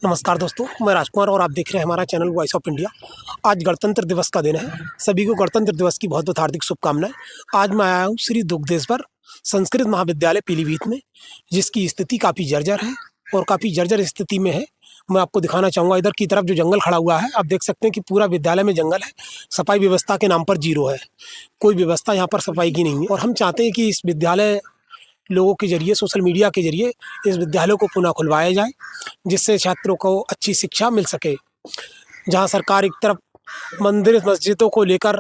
नमस्कार दोस्तों, मैं राजकुमार और आप देख रहे हैं हमारा चैनल वॉइस ऑफ इंडिया। आज गणतंत्र दिवस का दिन है। सभी को गणतंत्र दिवस की बहुत बहुत हार्दिक शुभकामनाएं। आज मैं आया हूँ श्री दुग्धेश्वर संस्कृत महाविद्यालय पीलीभीत में, जिसकी स्थिति काफ़ी जर्जर है और काफ़ी जर्जर स्थिति में है। मैं आपको दिखाना चाहूँगा, इधर की तरफ जो जंगल खड़ा हुआ है, आप देख सकते हैं कि पूरा विद्यालय में जंगल है। सफाई व्यवस्था के नाम पर जीरो है, कोई व्यवस्था यहाँ पर सफाई की नहीं है। और हम चाहते हैं कि इस विद्यालय लोगों के जरिए, सोशल मीडिया के जरिए इस विद्यालय को पुनः खुलवाया जाए, जिससे छात्रों को अच्छी शिक्षा मिल सके। जहां सरकार एक तरफ मंदिर मस्जिदों को लेकर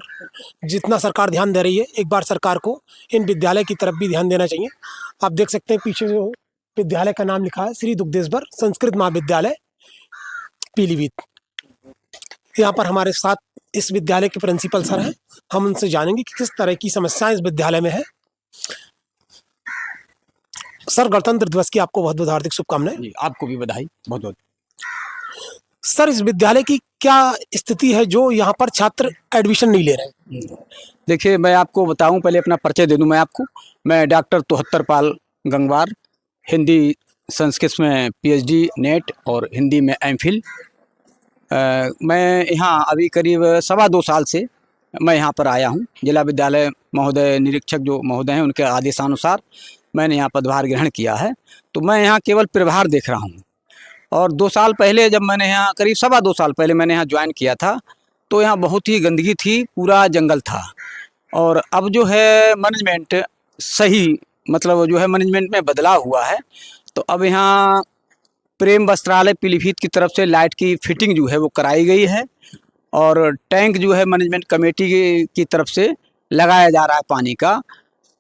जितना सरकार ध्यान दे रही है, एक बार सरकार को इन विद्यालय की तरफ भी ध्यान देना चाहिए। आप देख सकते हैं पीछे जो विद्यालय का नाम लिखा है, श्री दुग्धेश्वर संस्कृत महाविद्यालय पीलीभीत। यहाँ पर हमारे साथ इस विद्यालय के प्रिंसिपल सर हैं। हम उनसे जानेंगे कि किस तरह की समस्याएं इस विद्यालय में है। सर, गणतंत्र दिवस की आपको बहुत बहुत हार्दिक शुभकामनाएं। जी, आपको भी बधाई बहुत बहुत। सर, इस विद्यालय की क्या स्थिति है जो यहाँ पर छात्र एडमिशन नहीं ले रहे हैं? देखिए, मैं आपको बताऊं, पहले अपना परिचय दे दूं मैं आपको। मैं डॉक्टर तोहत्तर पाल गंगवार, हिंदी संस्कृत में पीएचडी नेट और हिंदी में एमफिल। मैं यहाँ अभी करीब 2.25 साल से मैं यहाँ पर आया हूँ। जिला विद्यालय महोदय निरीक्षक जो महोदय हैं, उनके आदेशानुसार मैंने यहाँ पदभार ग्रहण किया है। तो मैं यहाँ केवल प्रभार देख रहा हूँ। और 2 साल पहले जब मैंने यहाँ करीब 2.25 साल पहले मैंने यहाँ ज्वाइन किया था, तो यहाँ बहुत ही गंदगी थी, पूरा जंगल था। और अब जो है मैनेजमेंट सही, मतलब जो है मैनेजमेंट में बदलाव हुआ है। तो अब यहाँ प्रेम वस्त्रालय पीलीभीत की तरफ से लाइट की फिटिंग जो है वो कराई गई है। और टैंक जो है मैनेजमेंट कमेटी की तरफ से लगाया जा रहा है पानी का।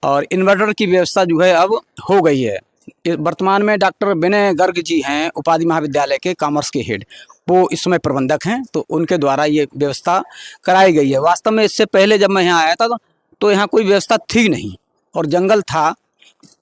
और इन्वर्टर की व्यवस्था जो है अब हो गई है। वर्तमान में डॉक्टर विनय गर्ग जी हैं, उपाधि महाविद्यालय के कॉमर्स के हेड, वो इस समय प्रबंधक हैं। तो उनके द्वारा ये व्यवस्था कराई गई है। वास्तव में इससे पहले जब मैं यहाँ आया था तो यहाँ कोई व्यवस्था थी नहीं, और जंगल था,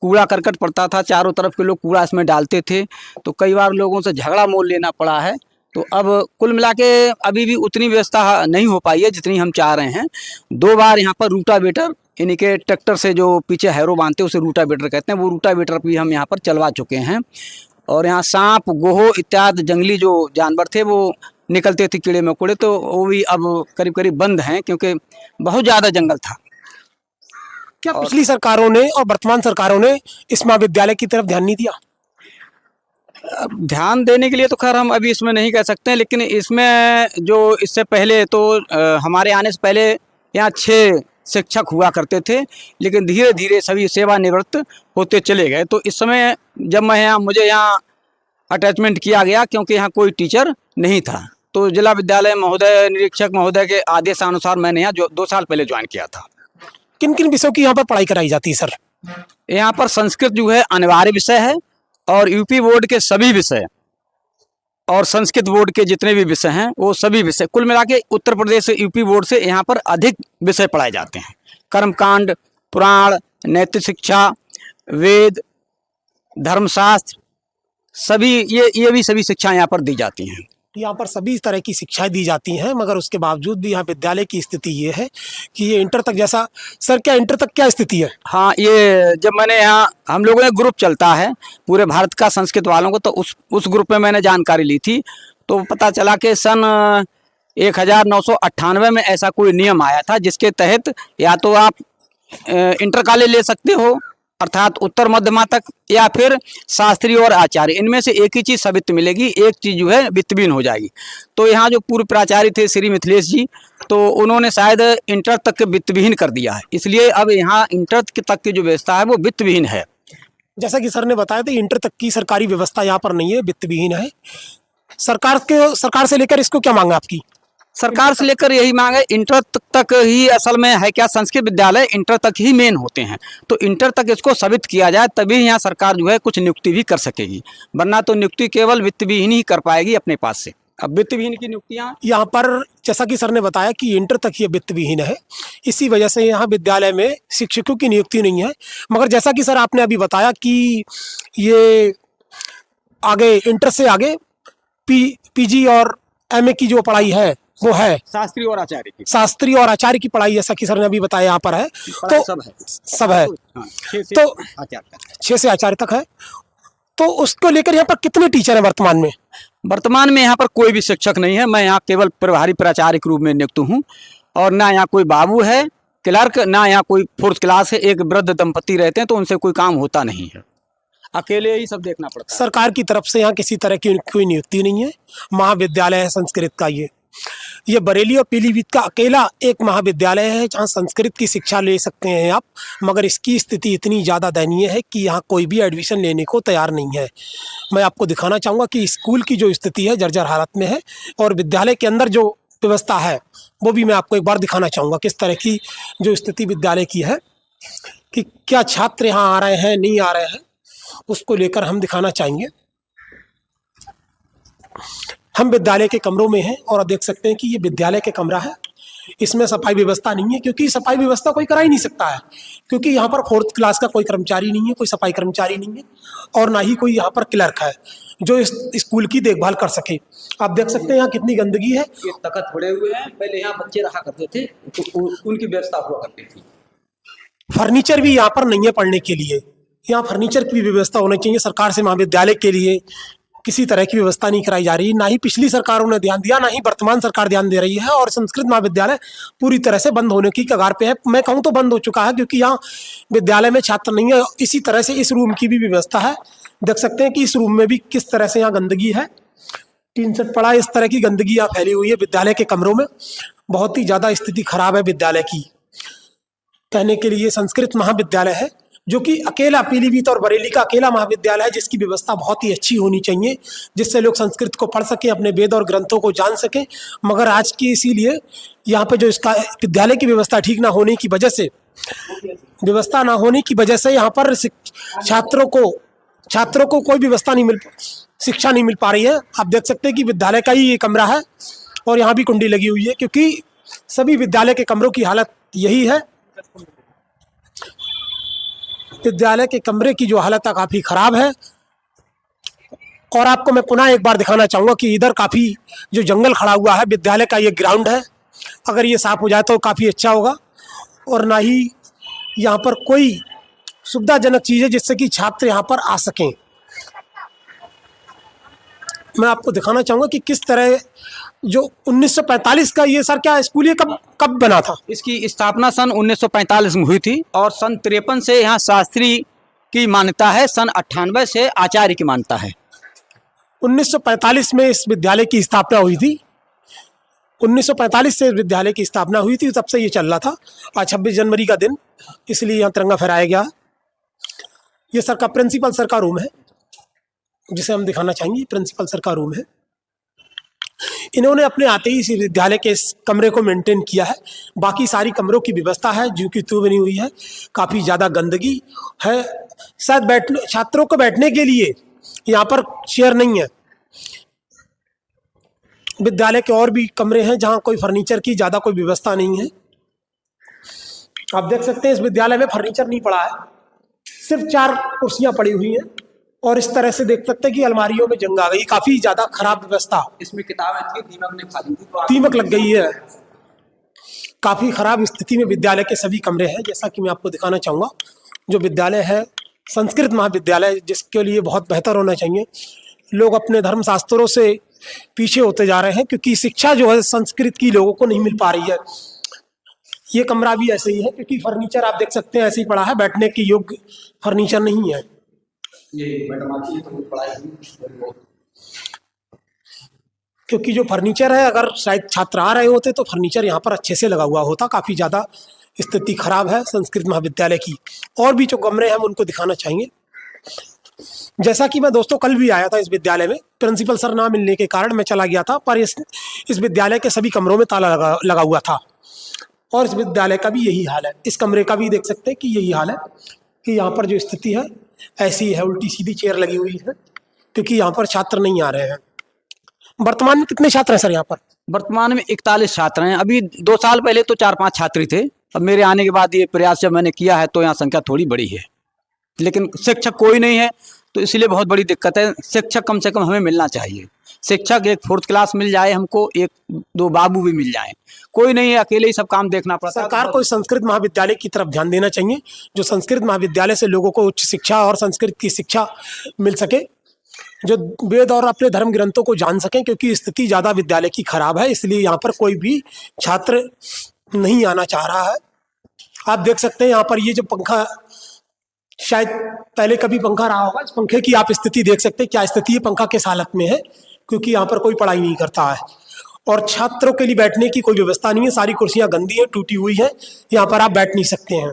कूड़ा करकट पड़ता था, चारों तरफ के लोग कूड़ा इसमें डालते थे। तो कई बार लोगों से झगड़ा मोल लेना पड़ा है। तो अब कुल मिला के अभी भी उतनी व्यवस्था नहीं हो पाई है जितनी हम चाह रहे हैं। 2 बार यहाँ पर रूटावेटर, यानी कि ट्रैक्टर से जो पीछे हैरो बांधते हैं उसे रूटावेटर कहते हैं, वो रूटावेटर भी हम यहाँ पर चलवा चुके हैं। और यहाँ सांप, गोहो इत्यादि जंगली जो जानवर थे वो निकलते थे, कीड़े मकोड़े, तो वो भी अब करीब करीब बंद हैं, क्योंकि बहुत ज़्यादा जंगल था। क्या पिछली सरकारों ने और वर्तमान सरकारों ने इस महाविद्यालय की तरफ ध्यान नहीं दिया? ध्यान देने के लिए तो खैर हम अभी इसमें नहीं कह सकते हैं, लेकिन इसमें जो इससे पहले तो हमारे आने से पहले यहाँ 6 शिक्षक हुआ करते थे, लेकिन धीरे धीरे सभी सेवानिवृत्त होते चले गए। तो इस समय जब मुझे यहाँ अटैचमेंट किया गया, क्योंकि यहाँ कोई टीचर नहीं था, तो जिला विद्यालय महोदय निरीक्षक महोदय के आदेशानुसार मैंने यहाँ जो 2 साल पहले ज्वाइन किया था। किन किन विषयों की यहाँ पर पढ़ाई कराई जाती है सर? यहाँ पर संस्कृत जो है अनिवार्य विषय है, और यूपी बोर्ड के सभी विषय और संस्कृत बोर्ड के जितने भी विषय हैं वो सभी विषय, कुल मिला के उत्तर प्रदेश से यूपी बोर्ड से यहाँ पर अधिक विषय पढ़ाए जाते हैं। कर्मकांड, पुराण, नैतिक शिक्षा, वेद, धर्मशास्त्र, सभी ये भी सभी शिक्षाएं यहाँ पर दी जाती हैं। यहाँ पर सभी तरह की शिक्षाएं दी जाती हैं, मगर उसके बावजूद भी यहाँ विद्यालय की स्थिति ये है कि ये इंटर तक जैसा। सर, क्या इंटर तक क्या स्थिति है? हाँ, ये जब मैंने यहाँ, हम लोगों ने ग्रुप चलता है पूरे भारत का संस्कृत वालों को, तो उस ग्रुप में मैंने जानकारी ली थी। तो पता चला कि सन 1998 में ऐसा कोई नियम आया था, जिसके तहत या तो आप इंटर कॉलेज ले सकते हो, अर्थात उत्तर मध्यमा तक, या फिर शास्त्री और आचार्य, इनमें से एक ही चीज़ सवित्त मिलेगी, एक चीज़ जो है वित्तहीन हो जाएगी। तो यहाँ जो पूर्व प्राचार्य थे श्री मिथिलेश जी, तो उन्होंने शायद इंटर तक के वित्तहीन कर दिया है, इसलिए अब यहाँ इंटर तक की जो व्यवस्था है वो वित्तहीन है। जैसा कि सर ने बताया था, इंटर तक की सरकारी व्यवस्था यहाँ पर नहीं है, वित्तहीन है। सरकार से लेकर इसको क्या मांग है आपकी? सरकार से लेकर यही मांग है, इंटर तक ही असल में है क्या, संस्कृत विद्यालय इंटर तक ही मेन होते हैं, तो इंटर तक इसको सवित किया जाए, तभी यहाँ सरकार जो है कुछ नियुक्ति भी कर सकेगी, वरना तो नियुक्ति केवल वित्तहीन ही कर पाएगी अपने पास से। अब वित्तहीन की नियुक्तियाँ यहाँ पर, जैसा कि सर ने बताया कि इंटर तक ये वित्तहीन है, इसी वजह से यहाँ विद्यालय में शिक्षकों की नियुक्ति नहीं है। मगर जैसा कि सर आपने अभी बताया कि ये आगे इंटर से आगे पीजी और एमए की जो पढ़ाई है वो है शास्त्री और आचार्य की, शास्त्री और आचार्य की पढ़ाई, जैसा कि सर ने अभी बताया यहाँ पर है। तो सब है। हाँ, 6 से तो आचार्य 6 से आचार्य तक है। तो उसको लेकर यहाँ पर कितने टीचर हैं वर्तमान में? वर्तमान में यहाँ पर कोई भी शिक्षक नहीं है। मैं यहाँ केवल प्रभारी प्राचार्य के रूप में नियुक्त हूँ और ना यहाँ कोई बाबू है क्लर्क, ना यहाँ कोई फोर्थ क्लास है। एक वृद्ध दंपति रहते हैं तो उनसे कोई काम होता नहीं है, अकेले ही सब देखना पड़ता है। सरकार की तरफ से यहाँ किसी तरह की कोई नियुक्ति नहीं है। महाविद्यालय है संस्कृत का, ये बरेली और पीलीभीत का अकेला एक महाविद्यालय है जहाँ संस्कृत की शिक्षा ले सकते हैं आप, मगर इसकी स्थिति इतनी ज़्यादा दयनीय है कि यहाँ कोई भी एडमिशन लेने को तैयार नहीं है। मैं आपको दिखाना चाहूँगा कि स्कूल की जो स्थिति है जर्जर हालत में है, और विद्यालय के अंदर जो व्यवस्था है वो भी मैं आपको एक बार दिखाना चाहूँगा किस तरह की जो स्थिति विद्यालय की है, कि क्या छात्र यहाँ आ रहे हैं नहीं आ रहे हैं, उसको लेकर हम दिखाना चाहेंगे। हम विद्यालय के कमरों में हैं और आप देख सकते हैं कि ये विद्यालय के कमरा है। इसमें सफाई व्यवस्था नहीं है, क्योंकि सफाई व्यवस्था कोई करा ही नहीं सकता है, क्योंकि यहाँ पर फोर्थ क्लास का कोई कर्मचारी नहीं है, कोई सफाई कर्मचारी नहीं है, और ना ही कोई यहाँ पर क्लर्क है जो इस स्कूल की देखभाल कर सके। आप देख सकते हैं यहाँ कितनी गंदगी है। ये तखत पड़े हुए हैं, पहले यहाँ बच्चे रहा करते थे तो उनकी व्यवस्था हुआ करती थी। फर्नीचर भी यहाँ पर नहीं है पढ़ने के लिए, यहाँ फर्नीचर की भी व्यवस्था होनी चाहिए। सरकार से महाविद्यालय के लिए किसी तरह की व्यवस्था नहीं कराई जा रही, ना ही पिछली सरकारों ने ध्यान दिया, ना ही वर्तमान सरकार ध्यान दे रही है, और संस्कृत महाविद्यालय पूरी तरह से बंद होने की कगार पे है। मैं कहूँ तो बंद हो चुका है, क्योंकि यहाँ विद्यालय में छात्र नहीं है। इसी तरह से इस रूम की भी व्यवस्था है, देख सकते हैं कि इस रूम में भी किस तरह से यहाँ गंदगी है, टीन सेट पड़ा, इस तरह की गंदगी यहाँ फैली हुई है विद्यालय के कमरों में। बहुत ही ज़्यादा स्थिति खराब है विद्यालय की। कहने के लिए संस्कृत महाविद्यालय है जो कि अकेला पीलीभीत और बरेली का अकेला महाविद्यालय है, जिसकी व्यवस्था बहुत ही अच्छी होनी चाहिए, जिससे लोग संस्कृत को पढ़ सकें, अपने वेद और ग्रंथों को जान सकें। मगर आज की इसीलिए यहाँ पे जो इसका विद्यालय की व्यवस्था ठीक ना होने की वजह से, यहाँ पर छात्रों को कोई व्यवस्था नहीं शिक्षा नहीं मिल पा रही है। आप देख सकते हैं कि विद्यालय का ही ये कमरा है और यहाँ भी कुंडी लगी हुई है, क्योंकि सभी विद्यालय के कमरों की हालत यही है। विद्यालय के कमरे की जो हालत है काफ़ी ख़राब है। और आपको मैं पुनः एक बार दिखाना चाहूँगा कि इधर काफ़ी जो जंगल खड़ा हुआ है, विद्यालय का ये ग्राउंड है, अगर ये साफ़ हो जाए तो काफ़ी अच्छा होगा। और ना ही यहाँ पर कोई सुविधाजनक चीज़ है जिससे कि छात्र यहाँ पर आ सकें। मैं आपको दिखाना चाहूँगा कि किस तरह जो 1945 का ये सर क्या स्कूल ये कब बना था? इसकी स्थापना सन 1945 में हुई थी और सन 53 से यहाँ शास्त्री की मान्यता है, सन 98 से आचार्य की मान्यता है। 1945 में इस विद्यालय की स्थापना हुई थी। 1945 से विद्यालय की स्थापना हुई थी, तब से ये चल रहा था। आज 26 जनवरी का दिन, इसलिए यहाँ तिरंगा फहराया गया। ये सर का प्रिंसिपल सर का रूम है जिसे हम दिखाना चाहेंगे। प्रिंसिपल सर का रूम है। इन्होंने अपने आते ही इस विद्यालय के इस कमरे को मेंटेन किया है। बाकी सारी कमरों की व्यवस्था है जो कि तू बनी हुई है। काफ़ी ज़्यादा गंदगी है, शायद छात्रों को बैठने के लिए यहाँ पर चेयर नहीं है। विद्यालय के और भी कमरे हैं जहाँ कोई फर्नीचर की ज़्यादा कोई व्यवस्था नहीं है। आप देख सकते हैं इस विद्यालय में फर्नीचर नहीं पड़ा है, सिर्फ 4 कुर्सियाँ पड़ी हुई हैं। और इस तरह से देख सकते हैं कि अलमारियों में जंग आ गई, काफ़ी ज़्यादा खराब व्यवस्था। इसमें किताबें थी, दीमक ने खा ली थी, दीमक लग गई है। काफ़ी खराब स्थिति में विद्यालय के सभी कमरे हैं। जैसा कि मैं आपको दिखाना चाहूँगा, जो विद्यालय है संस्कृत महाविद्यालय, जिसके लिए बहुत बेहतर होना चाहिए। लोग अपने धर्म शास्त्रों से पीछे होते जा रहे हैं, क्योंकि शिक्षा जो है संस्कृत की लोगों को नहीं मिल पा रही है। ये कमरा भी ऐसे ही है, क्योंकि फर्नीचर आप देख सकते हैं ऐसे ही पड़ा है, बैठने के योग्य फर्नीचर नहीं है। क्योंकि जो फर्नीचर है, अगर शायद छात्र आ रहे होते तो फर्नीचर यहाँ पर अच्छे से लगा हुआ होता। काफ़ी ज़्यादा स्थिति खराब है संस्कृत महाविद्यालय की। और भी जो कमरे हैं हम उनको दिखाना चाहेंगे। जैसा कि मैं दोस्तों कल भी आया था इस विद्यालय में, प्रिंसिपल सर ना मिलने के कारण मैं चला गया था, पर इस विद्यालय के सभी कमरों में ताला लगा हुआ था। और इस विद्यालय का भी यही हाल है। इस कमरे का भी देख सकते हैं कि यही हाल है, कि यहाँ पर जो स्थिति है ऐसी है, उल्टी सीधी चेयर लगी हुई है, क्योंकि यहाँ पर छात्र नहीं आ रहे हैं। वर्तमान में कितने छात्र हैं सर यहाँ पर? वर्तमान में 41 छात्र हैं। अभी 2 साल पहले तो 4-5 छात्र थे। अब मेरे आने के बाद ये प्रयास जब मैंने किया है तो यहाँ संख्या थोड़ी बड़ी है, लेकिन शिक्षक कोई नहीं है, तो इसलिए बहुत बड़ी दिक्कत है। शिक्षक कम से कम हमें मिलना चाहिए। शिक्षक एक 4th क्लास मिल जाए हमको, 1-2 बाबू भी मिल जाएं। कोई नहीं है, अकेले ही सब काम देखना पड़ता है। सरकार को संस्कृत महाविद्यालय की तरफ ध्यान देना चाहिए, जो संस्कृत महाविद्यालय से लोगों को उच्च शिक्षा और संस्कृत की शिक्षा मिल सके। जो वेद और अपने धर्म ग्रंथों को जान सकें, क्योंकि स्थिति ज़्यादा विद्यालय की खराब है, इसलिए यहाँ पर कोई भी छात्र नहीं आना चाह रहा है। आप देख सकते हैं यहाँ पर ये जो पंखा, शायद पहले कभी पंखा रहा होगा, इस पंखे की आप स्थिति देख सकते हैं, क्या स्थिति है, पंखा किस हालत में है, क्योंकि यहाँ पर कोई पढ़ाई नहीं करता है और छात्रों के लिए बैठने की कोई व्यवस्था नहीं है। सारी कुर्सियां गंदी है, टूटी हुई है, यहाँ पर आप बैठ नहीं सकते हैं।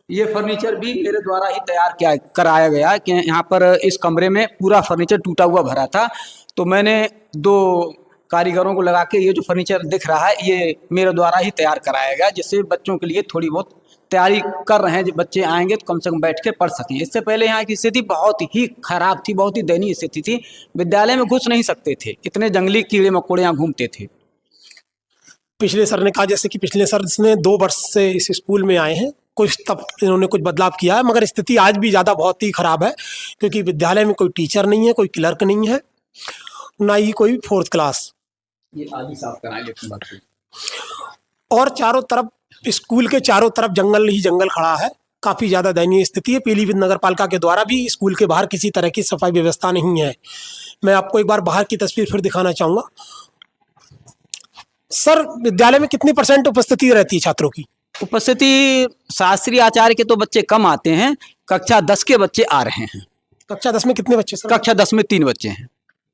ये फर्नीचर भी मेरे द्वारा ही तैयार किया कराया गया कि यहाँ पर इस कमरे में पूरा फर्नीचर टूटा हुआ भरा था, तो मैंने 2 कारीगरों को लगा के ये जो फर्नीचर दिख रहा है ये मेरे द्वारा ही तैयार कराया गया, जिससे बच्चों के लिए थोड़ी बहुत तैयारी कर रहे हैं। जब बच्चे आएंगे तो कम से कम बैठ के पढ़ सकें। इससे पहले यहाँ की स्थिति बहुत ही खराब थी, बहुत ही दयनीय स्थिति थी। विद्यालय में घुस नहीं सकते थे, इतने जंगली कीड़े मकोड़े यहाँ घूमते थे। पिछले सर ने कहा जैसे कि पिछले सर ने 2 वर्ष से इस स्कूल में आए हैं, कुछ तब इन्होंने कुछ बदलाव किया है, मगर स्थिति आज भी ज़्यादा बहुत ही खराब है, क्योंकि विद्यालय में कोई टीचर नहीं है, कोई क्लर्क नहीं है, ना ही कोई 4th क्लास। ये आदि साफ कराएं लेकिन बात हुई। और चारों तरफ, स्कूल के चारों तरफ जंगल ही जंगल खड़ा है। काफ़ी ज़्यादा दयनीय स्थिति है। पीलीभीत नगर पालिका के द्वारा भी स्कूल के बाहर किसी तरह की सफाई व्यवस्था नहीं है। मैं आपको एक बार बाहर की तस्वीर फिर दिखाना चाहूँगा। सर, विद्यालय में कितनी % उपस्थिति रहती है छात्रों की? उपस्थिति शास्त्रीय आचार्य के तो बच्चे कम आते हैं, कक्षा 10 के बच्चे आ रहे हैं। कक्षा 10 में कितने बच्चे सर? कक्षा 10 में 3 बच्चे हैं।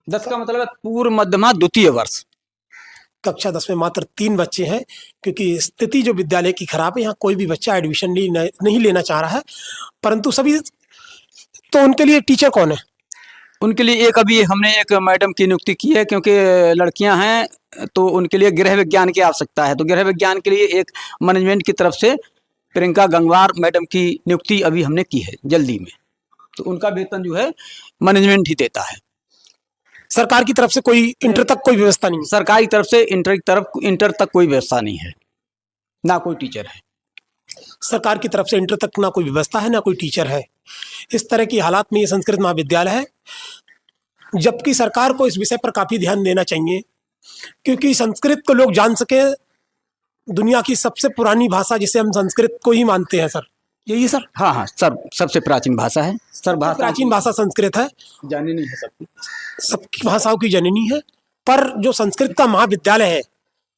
10 का मतलब है पूर्व मध्यमा द्वितीय वर्ष। कक्षा 10 में मात्र 3 बच्चे हैं, क्योंकि स्थिति जो विद्यालय की खराब है, यहाँ कोई भी बच्चा एडमिशन नहीं लेना चाह रहा है। परंतु सभी, तो उनके लिए टीचर कौन है? उनके लिए अभी हमने एक मैडम की नियुक्ति की है, क्योंकि लड़कियां हैं तो उनके लिए गृह विज्ञान की आवश्यकता है। तो गृह विज्ञान के लिए एक मैनेजमेंट की तरफ से प्रियंका गंगवार मैडम की नियुक्ति अभी हमने की है जल्दी में। तो उनका वेतन जो है मैनेजमेंट ही देता है। सरकार की तरफ से कोई इंटर तक कोई व्यवस्था नहीं है? सरकारी तरफ से इंटर तक कोई व्यवस्था नहीं है, ना कोई टीचर है। सरकार की तरफ से इंटर तक ना कोई व्यवस्था है, ना कोई टीचर है। इस तरह की हालात में ये संस्कृत महाविद्यालय है, जबकि सरकार को इस विषय पर काफ़ी ध्यान देना चाहिए, क्योंकि संस्कृत को लोग जान सके। दुनिया की सबसे पुरानी भाषा जिसे हम संस्कृत को ही मानते हैं सर, यही सर? हाँ सर, सबसे प्राचीन भाषा है सर। प्राचीन भाषा संस्कृत है, जननी है सबकी, सबकी भाषाओं की जननी है। पर जो संस्कृत का महाविद्यालय है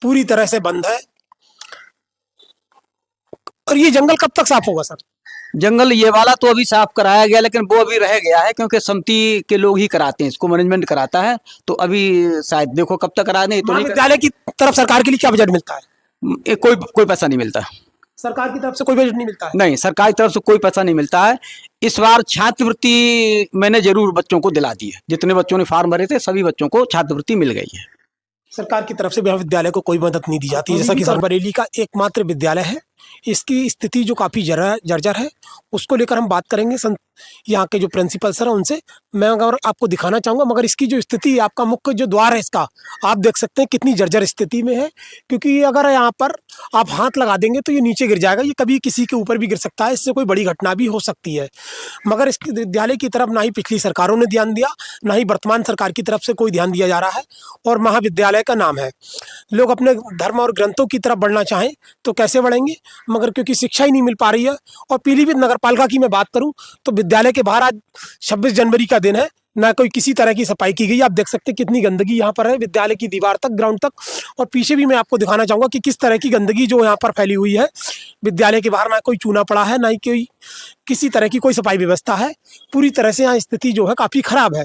पूरी तरह से बंद है। और ये जंगल कब तक साफ होगा सर? जंगल ये वाला तो अभी साफ कराया गया, लेकिन वो अभी रह गया है, क्योंकि समिति के लोग ही कराते हैं इसको, मैनेजमेंट कराता है। तो अभी शायद देखो कब तक करा दें। तो महाविद्यालय की तरफ सरकार के लिए क्या बजट मिलता है? कोई पैसा नहीं मिलता। सरकार की तरफ से कोई बजट नहीं मिलता है? नहीं, सरकार की तरफ से कोई पैसा नहीं मिलता है। इस बार छात्रवृत्ति मैंने जरूर बच्चों को दिला दी है। जितने बच्चों ने फॉर्म भरे थे सभी बच्चों को छात्रवृत्ति मिल गई है। सरकार की तरफ से महाविद्यालय को कोई मदद नहीं दी जाती, जैसा कि सर बरेली का एकमात्र विद्यालय है। इसकी स्थिति जो काफ़ी जर्जर है, उसको लेकर हम बात करेंगे। यहाँ के जो प्रिंसिपल सर हैं उनसे मैं अगर आपको दिखाना चाहूँगा, मगर इसकी जो स्थिति है, आपका मुख्य जो द्वार है इसका, आप देख सकते हैं कितनी जर्जर स्थिति में है। क्योंकि अगर यहाँ पर आप हाथ लगा देंगे तो ये नीचे गिर जाएगा, ये कभी किसी के ऊपर भी गिर सकता है, इससे कोई बड़ी घटना भी हो सकती है। मगर इस विद्यालय की तरफ ना ही पिछली सरकारों ने ध्यान दिया, ना ही वर्तमान सरकार की तरफ से कोई ध्यान दिया जा रहा है। और महाविद्यालय का नाम है, लोग अपने धर्म और ग्रंथों की तरफ बढ़ना चाहें तो कैसे बढ़ेंगे, मगर क्योंकि शिक्षा ही नहीं मिल पा रही है। और पीलीभीत नगर पालिका की मैं बात करूं तो विद्यालय के बाहर आज 26 जनवरी का दिन है, ना कोई किसी तरह की सफाई की गई। आप देख सकते हैं कितनी गंदगी यहाँ पर है, विद्यालय की दीवार तक, ग्राउंड तक। और पीछे भी मैं आपको दिखाना चाहूँगा कि किस तरह की गंदगी जो यहाँ पर फैली हुई है। विद्यालय के बाहर ना कोई चूना पड़ा है, ना ही कोई किसी तरह की कोई सफाई व्यवस्था है। पूरी तरह से यहाँ स्थिति जो है काफ़ी खराब है।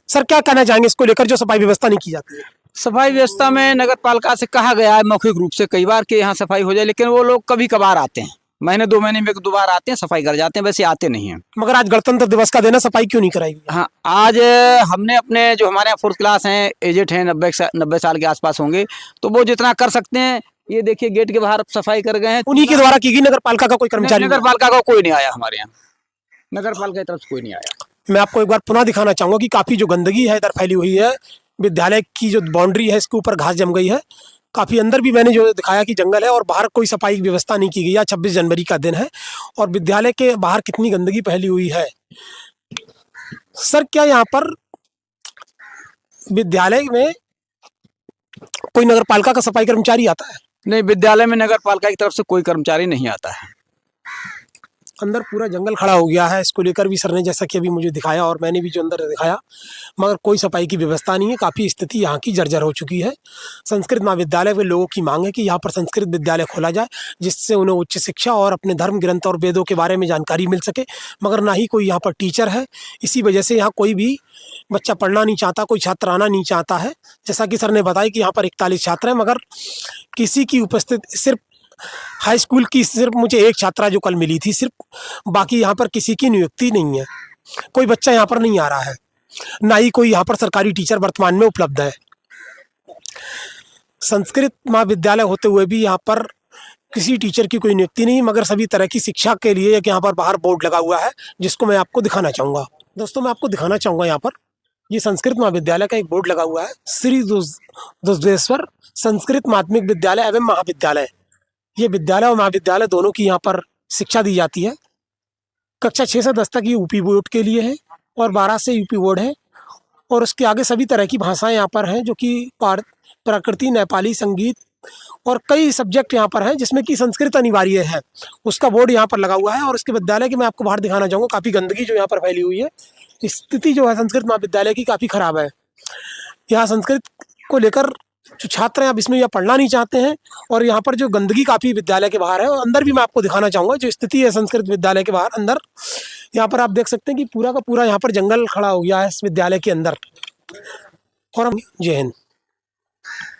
सर, क्या कहना चाहेंगे इसको लेकर जो सफाई व्यवस्था नहीं की जाती है? सफाई व्यवस्था में नगर पालिका से कहा गया है मौखिक रूप से कई बार कि यहाँ सफाई हो जाए, लेकिन वो लोग कभी कभार आते हैं, महीने 2 महीने में 1-2 बार आते हैं, सफाई कर जाते हैं, वैसे आते नहीं हैं। मगर आज गणतंत्र दिवस का दिन है, सफाई क्यों नहीं कराई? हाँ, आज हमने अपने जो हमारे यहाँ 4th क्लास हैं, एजेड हैं, 90 साल के आसपास होंगे, तो वो जितना कर सकते हैं, ये देखिए गेट के बाहर सफाई कर गए हैं। उन्हीं के द्वारा की गई, नगर पालिका का कोई कर्मचारी? नगर पालिका का कोई नहीं आया हमारे यहाँ, नगर पालिका की तरफ से कोई नहीं आया। मैं आपको एक बार पुनः दिखाना चाहूँगा कि काफ़ी जो गंदगी है इधर फैली हुई है। विद्यालय की जो बाउंड्री है इसके ऊपर घास जम गई है। काफ़ी अंदर भी मैंने जो दिखाया कि जंगल है, और बाहर कोई सफाई व्यवस्था नहीं की गई है। 26 जनवरी का दिन है और विद्यालय के बाहर कितनी गंदगी फैली हुई है। सर, क्या यहाँ पर विद्यालय में कोई नगर पालिका का सफाई कर्मचारी आता है? नहीं, विद्यालय में नगर पालिका की तरफ से कोई कर्मचारी नहीं आता है। अंदर पूरा जंगल खड़ा हो गया है। इसको लेकर भी सर ने जैसा कि अभी मुझे दिखाया और मैंने भी जो अंदर दिखाया, मगर कोई सफाई की व्यवस्था नहीं है। काफ़ी स्थिति यहाँ की जर्जर हो चुकी है। संस्कृत महाविद्यालय के लोगों की मांग है कि यहाँ पर संस्कृत विद्यालय खोला जाए, जिससे उन्हें उच्च शिक्षा और अपने धर्म ग्रंथ और वेदों के बारे में जानकारी मिल सके, मगर ना ही कोई यहाँ पर टीचर है। इसी वजह से यहाँ कोई भी बच्चा पढ़ना नहीं चाहता, कोई छात्र आना नहीं चाहता है। जैसा कि सर ने बताया कि यहाँ पर 41 छात्र हैं, मगर किसी की उपस्थिति सिर्फ हाई स्कूल की सिर्फ मुझे एक छात्रा जो कल मिली थी सिर्फ, बाकी यहाँ पर किसी की नियुक्ति नहीं है। कोई बच्चा यहाँ पर नहीं आ रहा है, ना ही कोई यहाँ पर सरकारी टीचर वर्तमान में उपलब्ध है। संस्कृत महाविद्यालय होते हुए भी यहाँ पर किसी टीचर की कोई नियुक्ति नहीं, मगर सभी तरह की शिक्षा के लिए एक यहाँ पर बाहर बोर्ड लगा हुआ है, जिसको मैं आपको दिखाना चाहूँगा। दोस्तों, मैं आपको दिखाना चाहूँगा यहाँ पर ये संस्कृत महाविद्यालय का एक बोर्ड लगा हुआ है, श्री दुग्धेश्वर संस्कृत माध्यमिक विद्यालय एवं महाविद्यालय। ये विद्यालय और महाविद्यालय दोनों की यहाँ पर शिक्षा दी जाती है। कक्षा 6 से 10 तक ये यूपी बोर्ड के लिए है और 12 से यूपी बोर्ड है, और उसके आगे सभी तरह की भाषाएं यहाँ पर हैं, जो कि प्रकृति, नेपाली, संगीत और कई सब्जेक्ट यहाँ पर हैं, जिसमें कि संस्कृत अनिवार्य है। उसका बोर्ड यहाँ पर लगा हुआ है। और उसके विद्यालय की मैं आपको बाहर दिखाना चाहूँगा। काफ़ी गंदगी जो यहाँ पर फैली हुई है, स्थिति जो है संस्कृत महाविद्यालय की काफ़ी ख़राब है। यहाँ संस्कृत को लेकर जो छात्र हैं अब इसमें यह पढ़ना नहीं चाहते हैं, और यहाँ पर जो गंदगी काफ़ी विद्यालय के बाहर है, और अंदर भी मैं आपको दिखाना चाहूँगा जो स्थिति है संस्कृत विद्यालय के बाहर। अंदर यहाँ पर आप देख सकते हैं कि पूरा का पूरा यहाँ पर जंगल खड़ा हो गया है इस विद्यालय के अंदर। और हम जय हिंद।